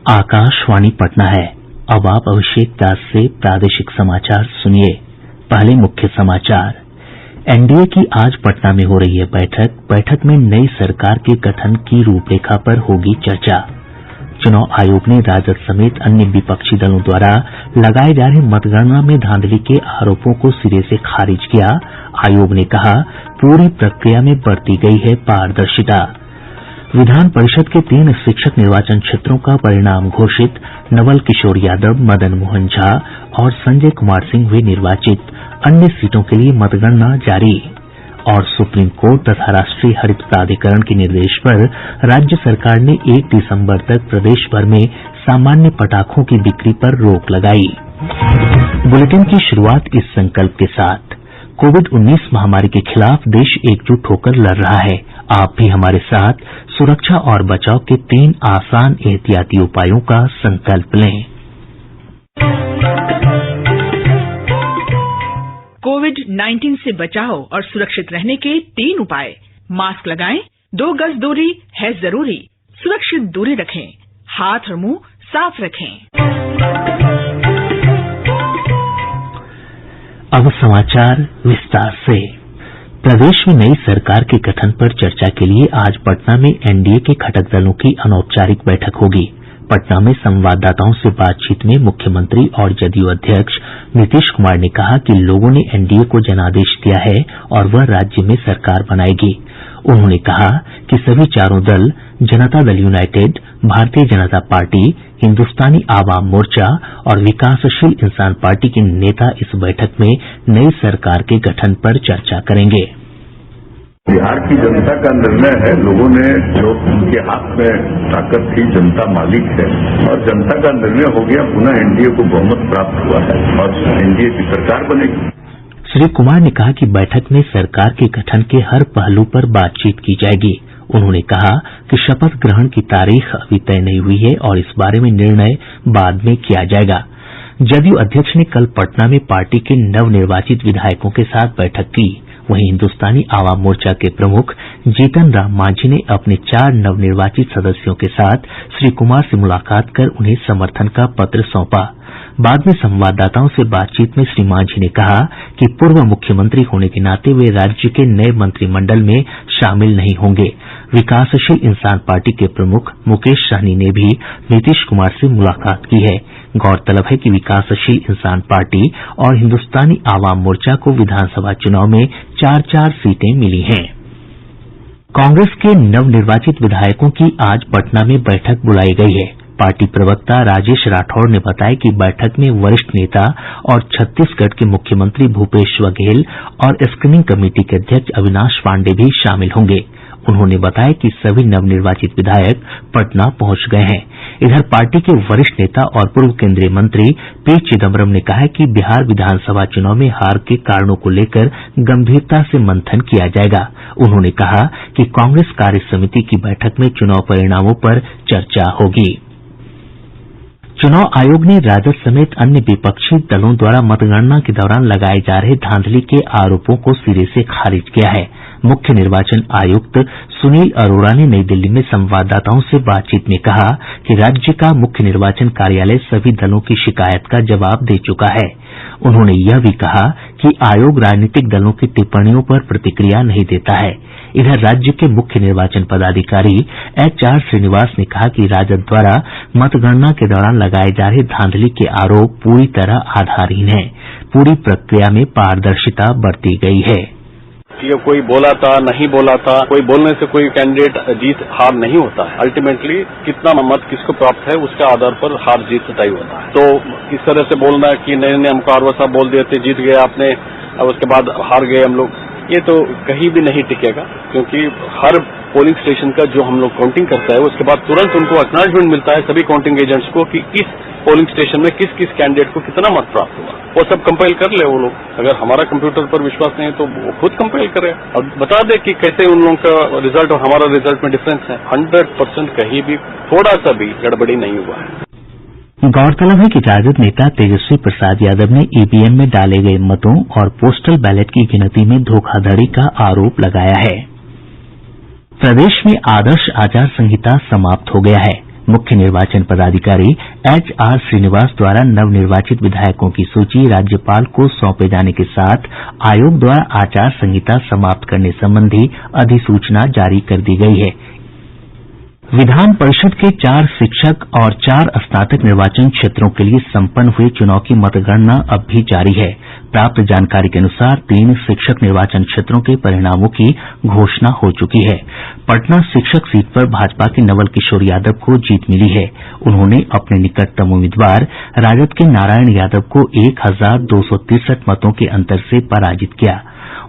आकाशवाणी पटना है। अब आप अभिषेक दास से प्रादेशिक समाचार सुनिए। पहले मुख्य समाचार। एनडीए की आज पटना में हो रही है बैठक में नई सरकार के गठन की रूपरेखा पर होगी चर्चा। चुनाव आयोग ने राजद समेत अन्य विपक्षी दलों द्वारा लगाये जा रहे मतगणना में धांधली के आरोपों को सिरे से खारिज किया। आयोग ने कहा, पूरी प्रक्रिया में बरती गई है पारदर्शिता। विधान परिषद के 3 शिक्षक निर्वाचन क्षेत्रों का परिणाम घोषित। नवल किशोर यादव, मदन मोहन झा और संजय कुमार सिंह हुए निर्वाचित। अन्य सीटों के लिए मतगणना जारी। और सुप्रीम कोर्ट तथा राष्ट्रीय हरित प्राधिकरण के निर्देश पर राज्य सरकार ने 1 दिसम्बर तक प्रदेश भर में सामान्य पटाखों की बिक्री पर रोक लगाई। बुलेटिन की शुरुआत इस संकल्प के साथ। कोविड-19 महामारी के खिलाफ देश एकजुट होकर लड़ रहा है। आप भी हमारे साथ सुरक्षा और बचाव के 3 आसान एहतियाती उपायों का संकल्प लें। कोविड-19 से बचाव और सुरक्षित रहने के 3 उपाय। मास्क लगाएं, 2 गज दूरी है जरूरी, सुरक्षित दूरी रखें, हाथ और मुंह साफ रखें। अब समाचार विस्तार से। प्रदेश में नई सरकार के गठन पर चर्चा के लिए आज पटना में एनडीए के घटक दलों की अनौपचारिक बैठक होगी। पटना में संवाददाताओं से बातचीत में मुख्यमंत्री और जदयू अध्यक्ष नीतीश कुमार ने कहा कि लोगों ने एनडीए को जनादेश दिया है और वह राज्य में सरकार बनाएगी। उन्होंने कहा कि सभी चारों दल, जनता दल यूनाइटेड, भारतीय जनता पार्टी, हिन्दुस्तानी आवाम मोर्चा और विकासशील इंसान पार्टी के नेता इस बैठक में नई सरकार के गठन पर चर्चा करेंगे। बिहार की जनता का निर्णय है। लोगों ने जो उनके हाथ में ताकत थी, जनता मालिक है और जनता का निर्णय हो गया। पुनः एनडीए को बहुमत प्राप्त हुआ है और एनडीए की सरकार बनेगी। श्री कुमार ने कहा कि बैठक में सरकार के गठन के हर पहलू पर बातचीत की जाएगी। उन्होंने कहा कि शपथ ग्रहण की तारीख अभी तय नहीं हुई है और इस बारे में निर्णय बाद में किया जाएगा। जदयू अध्यक्ष ने कल पटना में पार्टी के नवनिर्वाचित विधायकों के साथ बैठक की। वहीं हिन्दुस्तानी आवाम मोर्चा के प्रमुख जीतन राम मांझी ने अपने 4 नवनिर्वाचित सदस्यों के साथ श्री कुमार से मुलाकात कर उन्हें समर्थन का पत्र सौंपा। बाद में संवाददाताओं से बातचीत में श्री मांझी ने कहा कि पूर्व मुख्यमंत्री होने के नाते वे राज्य के नए मंत्रिमंडल में शामिल नहीं होंगे। विकासशील इंसान पार्टी के प्रमुख मुकेश सहनी ने भी नीतीश कुमार से मुलाकात की है। गौरतलब है कि विकासशील इंसान पार्टी और हिन्दुस्तानी आवाम मोर्चा को विधानसभा चुनाव में 4-4 सीटें मिली हैं। कांग्रेस के नवनिर्वाचित विधायकों की आज पटना में बैठक बुलाई गई है। पार्टी प्रवक्ता राजेश राठौड़ ने बताया कि बैठक में वरिष्ठ नेता और छत्तीसगढ़ के मुख्यमंत्री भूपेश बघेल और स्क्रीनिंग कमेटी के अध्यक्ष अविनाश पांडेय भी शामिल होंगे। उन्होंने बताया कि सभी नवनिर्वाचित विधायक पटना पहुंच गए हैं। इधर पार्टी के वरिष्ठ नेता और पूर्व केंद्रीय मंत्री पी चिदम्बरम ने कहा है कि बिहार विधानसभा चुनाव में हार के कारणों को लेकर गंभीरता से मंथन किया जाएगा। उन्होंने कहा कि कांग्रेस कार्य समिति की बैठक में चुनाव परिणामों पर चर्चा होगी। चुनाव आयोग ने राजद समेत अन्य विपक्षी दलों द्वारा मतगणना के दौरान लगाये जा रहे धांधली के आरोपों को सिरे से खारिज किया है। मुख्य निर्वाचन आयुक्त सुनील अरोड़ा ने नई दिल्ली में संवाददाताओं से बातचीत में कहा कि राज्य का मुख्य निर्वाचन कार्यालय सभी दलों की शिकायत का जवाब दे चुका है। उन्होंने यह भी कहा कि आयोग राजनीतिक दलों की टिप्पणियों पर प्रतिक्रिया नहीं देता है। इधर राज्य के मुख्य निर्वाचन पदाधिकारी HR श्रीनिवास ने कहा कि राजद द्वारा मतगणना के दौरान लगाये जा रहे धांधली के आरोप पूरी तरह आधारहीन है। पूरी प्रक्रिया में पारदर्शिता बरती गई है। ये कोई बोला था, नहीं बोला था, कोई बोलने से कोई कैंडिडेट जीत हार नहीं होता है। अल्टीमेटली कितना मत किसको प्राप्त है उसके आधार पर हार जीत तय होता है। तो इस तरह से बोलना कि नहीं हमको और वैसा बोल दिए थे, जीत गए आपने, उसके बाद हार गए हम लोग, ये तो कहीं भी नहीं टिकेगा। क्योंकि हर पोलिंग स्टेशन का जो हम लोग काउंटिंग करता है उसके बाद तुरंत उनको एक्नॉलेजमेंट मिलता है सभी काउंटिंग एजेंट्स को कि किस पोलिंग स्टेशन में किस किस कैंडिडेट को कितना मत प्राप्त हुआ। वो सब कंपाइल कर ले वो लोग। अगर हमारा कंप्यूटर पर विश्वास नहीं है तो वो खुद कंपाइल करे और बता दे कि कैसे उन लोगों का रिजल्ट और हमारा रिजल्ट में डिफरेंस है। 100% कहीं भी थोड़ा सा भी गड़बड़ी नहीं हुआ है। गौरतलब है कि राजद नेता तेजस्वी प्रसाद यादव ने ईवीएम में डाले गये मतों और पोस्टल बैलेट की गिनती में धोखाधड़ी का आरोप लगाया है। प्रदेश में आदर्श आचार संहिता समाप्त हो गया है। मुख्य निर्वाचन पदाधिकारी HR श्रीनिवास द्वारा नवनिर्वाचित विधायकों की सूची राज्यपाल को सौंपे जाने के साथ आयोग द्वारा आचार संहिता समाप्त करने संबंधी अधिसूचना जारी कर दी गई है। विधान परिषद के 4 शिक्षक और 4 स्नातक निर्वाचन क्षेत्रों के लिए संपन्न हुए चुनाव की मतगणना अब भी जारी है। प्राप्त जानकारी के अनुसार 3 शिक्षक निर्वाचन क्षेत्रों के परिणामों की घोषणा हो चुकी है। पटना शिक्षक सीट पर भाजपा के नवल किशोर यादव को जीत मिली है। उन्होंने अपने निकटतम उम्मीदवार राजद के नारायण यादव को 1263 मतों के अंतर से पराजित किया।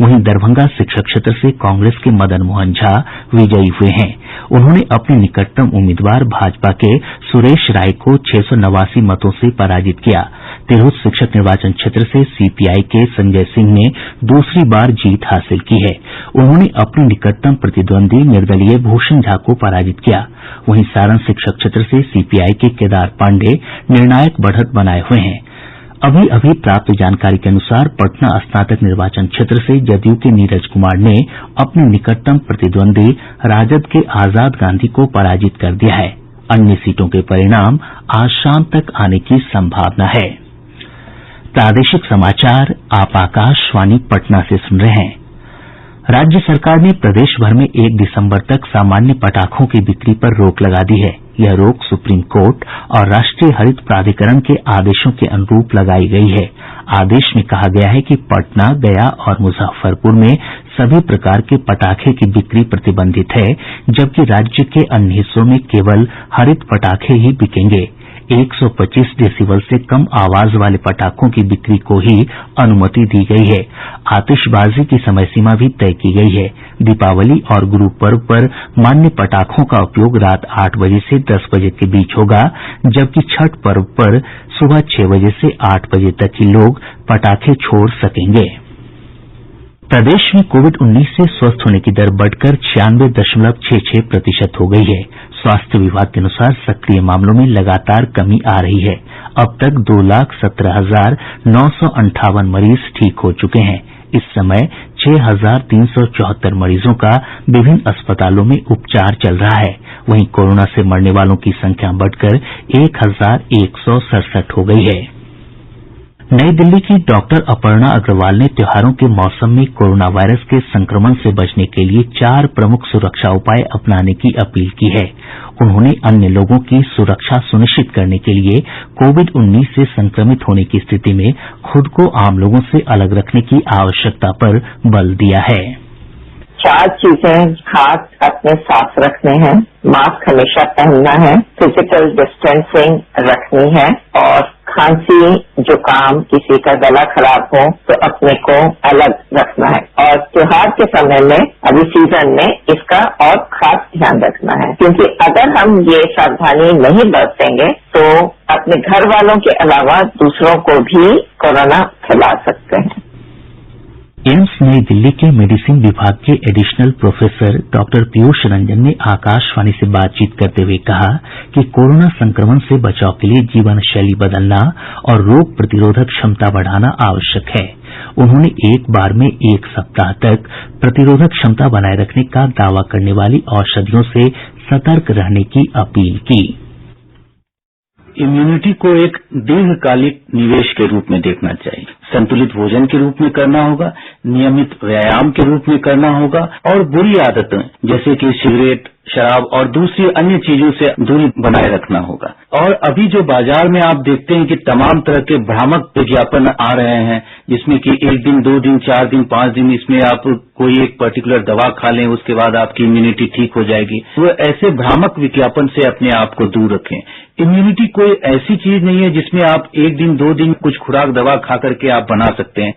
वहीं दरभंगा शिक्षक क्षेत्र से कांग्रेस के मदन मोहन झा विजयी हुए हैं। उन्होंने अपने निकटतम उम्मीदवार भाजपा के सुरेश राय को 689 मतों से पराजित किया। तिरहुत शिक्षक निर्वाचन क्षेत्र से CPI के संजय सिंह ने दूसरी बार जीत हासिल की है। उन्होंने अपने निकटतम प्रतिद्वंदी निर्दलीय भूषण झा को पराजित किया। वहीं सारण शिक्षक क्षेत्र से CPI के केदार पांडेय निर्णायक बढ़त बनाये हुए हैं। अभी अभी प्राप्त जानकारी के अनुसार पटना स्नातक निर्वाचन क्षेत्र से जदयू के नीरज कुमार ने अपने निकटतम प्रतिद्वंदी राजद के आजाद गांधी को पराजित कर दिया है। अन्य सीटों के परिणाम आज शाम तक आने की संभावना है। प्रादेशिक समाचार आप आकाशवाणी पटना से सुन रहे हैं। राज्य सरकार ने प्रदेश भर में 1 दिसंबर तक सामान्य पटाखों की बिक्री पर रोक लगा दी है। यह रोक सुप्रीम कोर्ट और राष्ट्रीय हरित प्राधिकरण के आदेशों के अनुरूप लगाई गई है। आदेश में कहा गया है कि पटना, गया और मुजफ्फरपुर में सभी प्रकार के पटाखे की बिक्री प्रतिबंधित है, जबकि राज्य के अन्य हिस्सों में केवल हरित पटाखे ही बिकेंगे। 125 डेसिबल से कम आवाज वाले पटाखों की बिक्री को ही अनुमति दी गई है। आतिशबाजी की समय सीमा भी तय की गई है। दीपावली और गुरु पर्व पर मान्य पटाखों का उपयोग रात 8 बजे से 10 बजे के बीच होगा, जबकि छठ पर्व पर सुबह 6 बजे से 8 बजे तक ही लोग पटाखे छोड़ सकेंगे। प्रदेश में कोविड-19 से स्वस्थ होने की दर बढ़कर 96.66% हो गई है। स्वास्थ्य विभाग के अनुसार सक्रिय मामलों में लगातार कमी आ रही है। अब तक 2,17,958 मरीज ठीक हो चुके हैं। इस समय 6,374 मरीजों का विभिन्न अस्पतालों में उपचार चल रहा है। वहीं कोरोना से मरने वालों की संख्या बढ़कर 1,167 हो गई है। नई दिल्ली की डॉक्टर अपर्णा अग्रवाल ने त्योहारों के मौसम में कोरोना वायरस के संक्रमण से बचने के लिए 4 प्रमुख सुरक्षा उपाय अपनाने की अपील की है। उन्होंने अन्य लोगों की सुरक्षा सुनिश्चित करने के लिए कोविड-19 से संक्रमित होने की स्थिति में खुद को आम लोगों से अलग रखने की आवश्यकता पर बल दिया है। 4 चीजें हाथ अपने साफ रखने हैं, मास्क हमेशा पहनना है, फिजिकल डिस्टेंसिंग रखनी है और खांसी, जुकाम, किसी का गला खराब हो तो अपने को अलग रखना है। और त्योहार के समय में अभी सीजन में इसका और खास ध्यान रखना है, क्योंकि अगर हम ये सावधानी नहीं बरतेंगे तो अपने घर वालों के अलावा दूसरों को भी कोरोना फैला सकते हैं। एम्स नई दिल्ली के मेडिसिन विभाग के additional professor doctor Piyush Ranjan ने आकाशवाणी से बातचीत करते हुए कहा कि कोरोना संक्रमण से बचाव के लिए जीवन शैली बदलना और रोग प्रतिरोधक क्षमता बढ़ाना आवश्यक है। उन्होंने एक बार में 1 सप्ताह तक प्रतिरोधक क्षमता बनाए रखने का दावा करने वाली औषधियों से सतर्क रहने की अपील की। इम्यूनिटी को एक दीर्घकालिक निवेश के रूप में देखना चाहिए। संतुलित भोजन के रूप में करना होगा, नियमित व्यायाम के रूप में करना होगा और बुरी आदतें जैसे कि सिगरेट, शराब और दूसरी अन्य चीजों से दूरी बनाए रखना होगा। और अभी जो बाजार में आप देखते हैं कि तमाम तरह के भ्रामक विज्ञापन आ रहे हैं, जिसमें कि 1 दिन, 2 दिन, 4 दिन, 5 दिन इसमें आप कोई एक पर्टिकुलर दवा खा लें, उसके बाद आपकी इम्यूनिटी ठीक हो जाएगी, वो ऐसे भ्रामक विज्ञापन से अपने आप को दूर रखें। इम्यूनिटी कोई ऐसी चीज नहीं है जिसमें आप 1 दिन, 2 दिन कुछ खुराक दवा खा करके आप बना सकते हैं।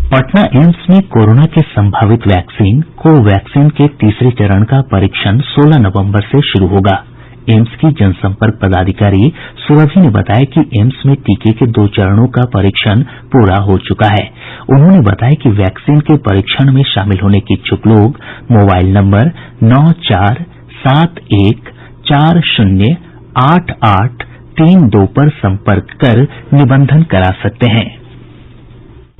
पटना एम्स में कोरोना के संभावित वैक्सीन कोवैक्सीन के तीसरे चरण का परीक्षण 16 नवंबर से शुरू होगा। एम्स की जनसंपर्क पदाधिकारी सुरभि ने बताया कि एम्स में टीके के 2 चरणों का परीक्षण पूरा हो चुका है। उन्होंने बताया कि वैक्सीन के परीक्षण में शामिल होने के इच्छुक लोग मोबाइल नंबर 9471408832 पर संपर्क कर निबंधन करा सकते हैं।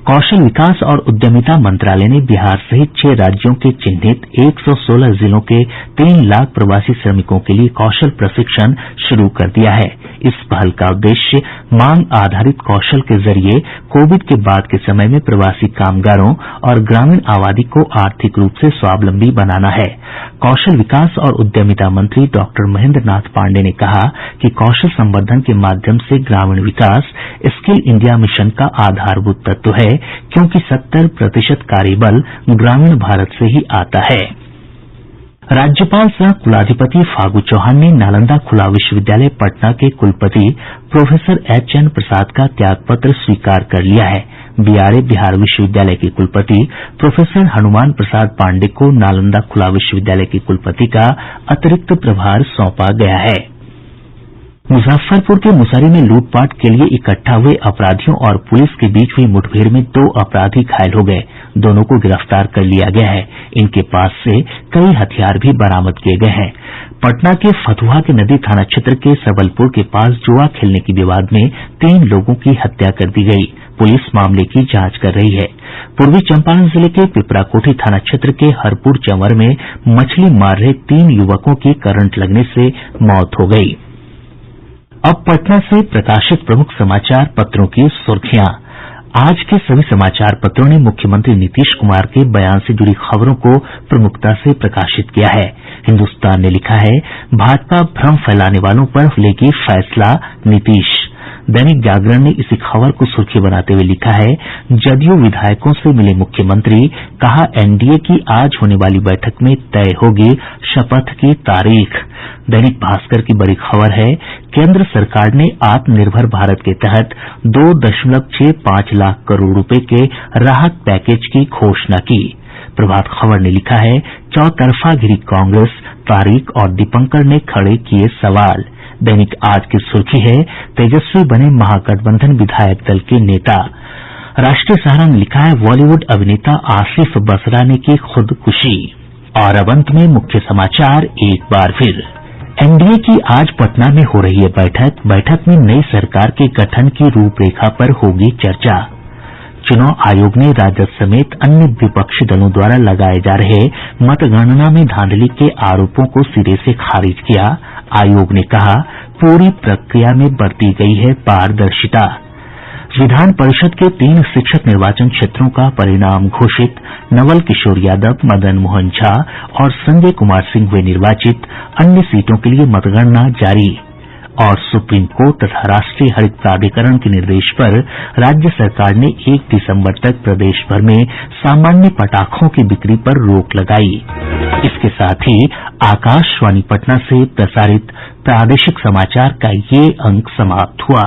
कौशल विकास और उद्यमिता मंत्रालय ने बिहार सहित 6 राज्यों के चिन्हित 116 जिलों के 3 लाख प्रवासी श्रमिकों के लिए कौशल प्रशिक्षण शुरू कर दिया है। इस पहल का उद्देश्य मांग आधारित कौशल के जरिए कोविड के बाद के समय में प्रवासी कामगारों और ग्रामीण आबादी को आर्थिक रूप से स्वावलंबी बनाना है। कौशल विकास और उद्यमिता मंत्री डॉक्टर महेंद्र नाथ पांडेय ने कहा कि कौशल संवर्धन के माध्यम से ग्रामीण विकास स्किल इंडिया मिशन का आधारभूत तत्व है, क्योंकि 70% कार्यबल ग्रामीण भारत से ही आता है। राज्यपाल सह कुलाधिपति फागू चौहान ने नालंदा खुला विश्वविद्यालय पटना के कुलपति प्रोफेसर एचएन प्रसाद का त्यागपत्र स्वीकार कर लिया है। बीआरए बिहार विश्वविद्यालय के कुलपति प्रोफेसर हनुमान प्रसाद पांडेय को नालंदा खुला विश्वविद्यालय के कुलपति का अतिरिक्त प्रभार सौंपा गया है। मुजफ्फरपुर के मुसहरी में लूटपाट के लिए इकट्ठा हुए अपराधियों और पुलिस के बीच हुई मुठभेड़ में 2 अपराधी घायल हो गये। दोनों को गिरफ्तार कर लिया गया है। इनके पास से कई हथियार भी बरामद किये गये हैं। पटना के फतुहा के नदी थाना क्षेत्र के सबलपुर के पास जुआ खेलने के विवाद में 3 लोगों की हत्या कर दी गयी। पुलिस मामले की जांच कर रही है। पूर्वी चंपारण जिले के पिपराकोठी थाना क्षेत्र के हरपुर चंवर में मछली मार रहे 3 युवकों की करंट लगने से मौत हो गयी। अब पटना से प्रकाशित प्रमुख समाचार पत्रों की सुर्खियां। आज के सभी समाचार पत्रों ने मुख्यमंत्री नीतीश कुमार के बयान से जुड़ी खबरों को प्रमुखता से प्रकाशित किया है। हिन्दुस्तान ने लिखा है, भाजपा भ्रम फैलाने वालों पर लेगी फैसला नीतीश। दैनिक जागरण ने इसी खबर को सुर्खी बनाते हुए लिखा है, जदयू विधायकों से मिले मुख्यमंत्री, कहा एनडीए की आज होने वाली बैठक में तय होगी शपथ की तारीख। दैनिक भास्कर की बड़ी खबर है, केंद्र सरकार ने आत्मनिर्भर भारत के तहत 2.65 लाख करोड़ रुपए के राहत पैकेज की घोषणा की। प्रभात खबर ने लिखा है, चौतरफा घिरी कांग्रेस, तारिक और दीपंकर ने खड़े किए सवाल। दैनिक आज की सुर्खी है, तेजस्वी बने महागठबंधन विधायक दल के नेता। राष्ट्रीय सहारा ने लिखा है, बॉलीवुड अभिनेता आसिफ बसरा ने की खुदकुशी। और अब अंत में मुख्य समाचार एक बार फिर। एनडीए की आज पटना में हो रही है बैठक में नई सरकार के गठन की रूपरेखा पर होगी चर्चा। चुनाव आयोग ने राजद समेत अन्य विपक्षी दलों द्वारा लगाए जा रहे मतगणना में धांधली के आरोपों को सिरे से खारिज किया। आयोग ने कहा, पूरी प्रक्रिया में बरती गई है पारदर्शिता। विधान परिषद के 3 शिक्षक निर्वाचन क्षेत्रों का परिणाम घोषित। नवल किशोर यादव, मदन मोहन झा और संजय कुमार सिंह हुए निर्वाचित। अन्य सीटों के लिए मतगणना जारी। और सुप्रीम कोर्ट तथा राष्ट्रीय हरित प्राधिकरण के निर्देश पर राज्य सरकार ने 1 दिसंबर तक प्रदेश भर में सामान्य पटाखों की बिक्री पर रोक लगाई। इसके साथ ही आकाशवाणी पटना से प्रसारित प्रादेशिक समाचार का ये अंक समाप्त हुआ।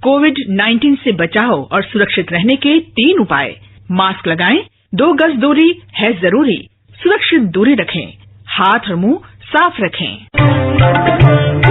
कोविड-19 से बचाव और सुरक्षित रहने के 3 उपाय। मास्क लगाएं, 2 गज दूरी है जरूरी, सुरक्षित दूरी रखें, हाथ और मुंह साफ रखें।